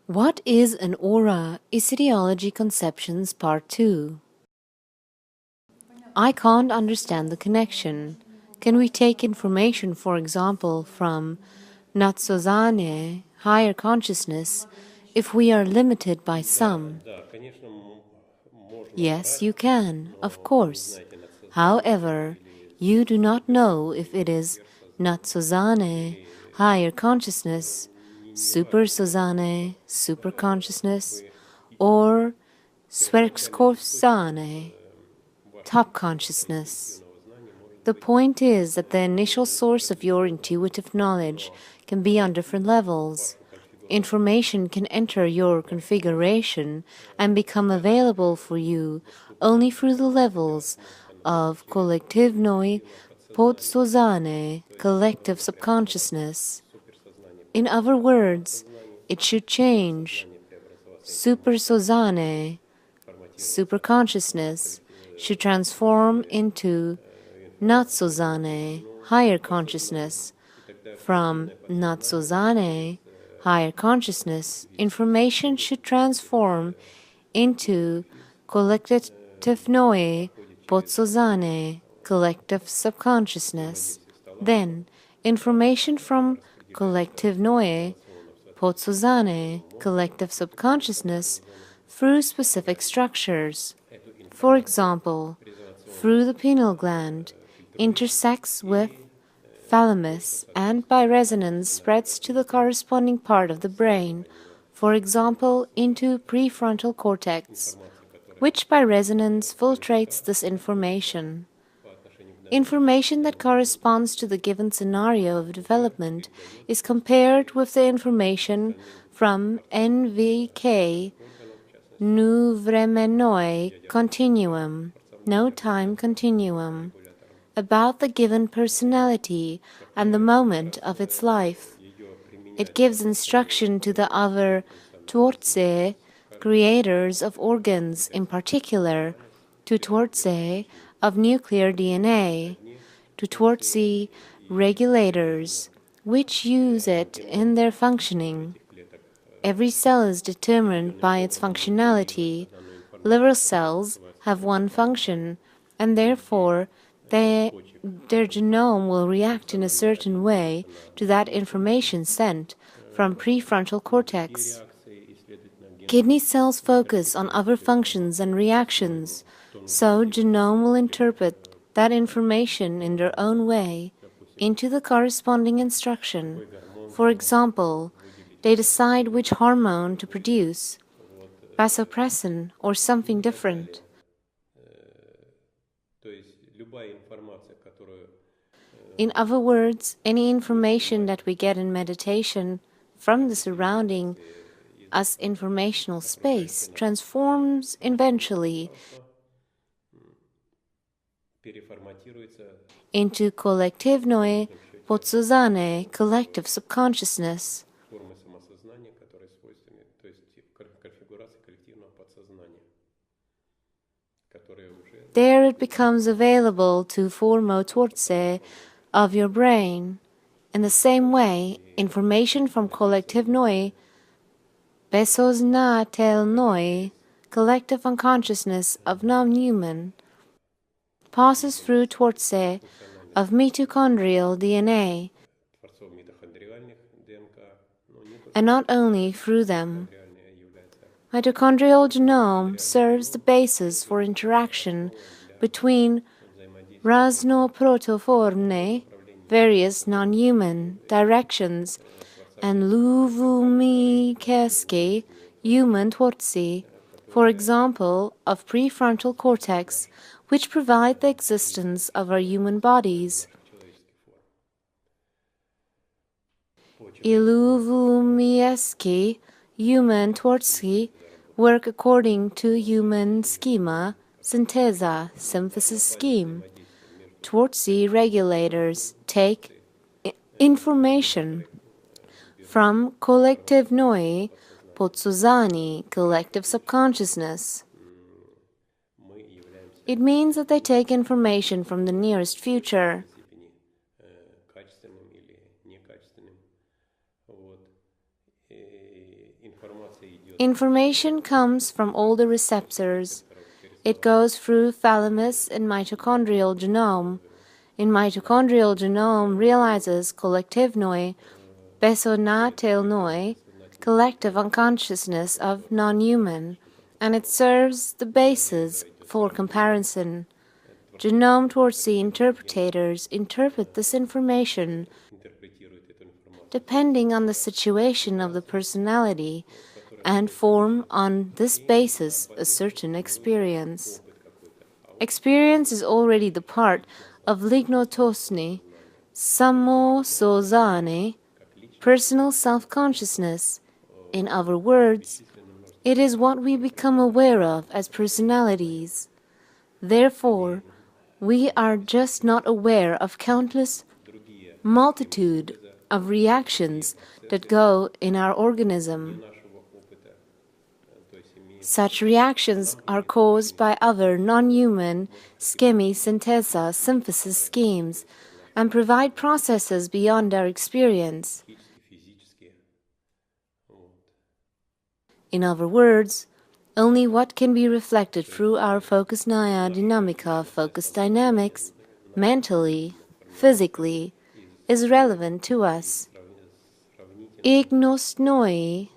What is an aura? Iissiidiology Conceptions Part 2. I can't understand the connection. Can we take information, for example, from Natsozane, higher consciousness, if we are limited by some? Yes, you can, of course. However, you do not know if it is Natsozane, higher consciousness, super Sozane, super consciousness, or Sverkskorfsane, top consciousness. The point is that the initial source of your intuitive knowledge can be on different levels. Information can enter your configuration and become available for you only through the levels of kollektivnoi podsozane, collective subconsciousness. In other words, it should change. Supersozane, superconsciousness, should transform into Natsozane, higher consciousness. From Natsozane, higher consciousness, information should transform into kollektivnoe podsozane, collective subconsciousness. Then, information from kollektivnoe podsozane, collective subconsciousness, through specific structures. For example, through the pineal gland, intersects with thalamus and by resonance spreads to the corresponding part of the brain, for example into prefrontal cortex, which by resonance filtrates this information. Information that corresponds to the given scenario of development is compared with the information from NVK, Nu Vremenoi Continuum, no time continuum, about the given personality and the moment of its life. It gives instruction to the other Tvortse, creators of organs, in particular, to Tvortse of nuclear DNA, to Tvortse regulators, which use it in their functioning. Every cell is determined by its functionality. Liver cells have one function, and therefore their genome will react in a certain way to that information sent from prefrontal cortex. Kidney cells focus on other functions and reactions, so genome will interpret that information in their own way into the corresponding instruction. For example, they decide which hormone to produce, vasopressin or something different. In other words, any information that we get in meditation from the surrounding us informational space transforms eventually into kollektivnoe podsozane, collective subconsciousness. There it becomes available to formotvortse of your brain. In the same way, information from kollektivnoe besoznatelnoe, collective unconsciousness of non-human, passes through tvortse of mitochondrial DNA, and not only through them. Mitochondrial genome serves the basis for interaction between raznoprotoformne, various non-human directions, and luvumikeske, human tvortse, for example, of prefrontal cortex, which provide the existence of our human bodies. Iluvumieske, human tvortse, work according to human schema, synthesa, synthesis scheme. Tvortse regulators take information from kollektivnoe podsozani, collective subconsciousness. It means that they take information from the nearest future. Information comes from all the receptors. It goes through thalamus and mitochondrial genome. In mitochondrial genome realizes collective noi, besonatel noi, collective unconsciousness of non-human, and it serves the basis for comparison. Genome Twartsi interpretators interpret this information depending on the situation of the personality and form on this basis a certain experience. Experience is already the part of lignotosni, samosozane, personal self-consciousness. In other words, it is what we become aware of as personalities. Therefore, we are just not aware of countless multitude of reactions that go in our organism. Such reactions are caused by other non-human schemi-synthesa synthesis schemes and provide processes beyond our experience. In other words, only what can be reflected through our focusnaya dynamica focus dynamics, mentally, physically, is relevant to us. Ignos noi,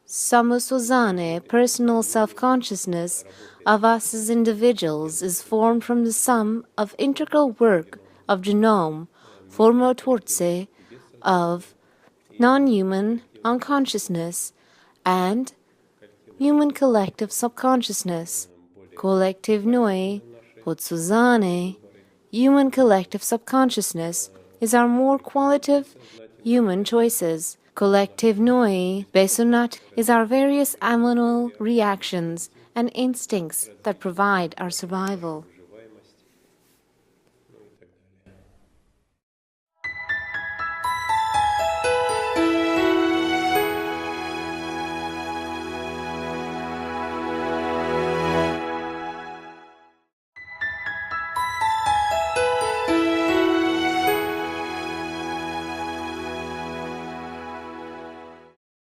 samosozane, personal self-consciousness of us as individuals is formed from the sum of integral work of genome, formotvortse, of non-human unconsciousness, and human collective subconsciousness, collective noi, potsuzane, human collective subconsciousness, is our more qualitative human choices. Collective noi, besonat, is our various animal reactions and instincts that provide our survival.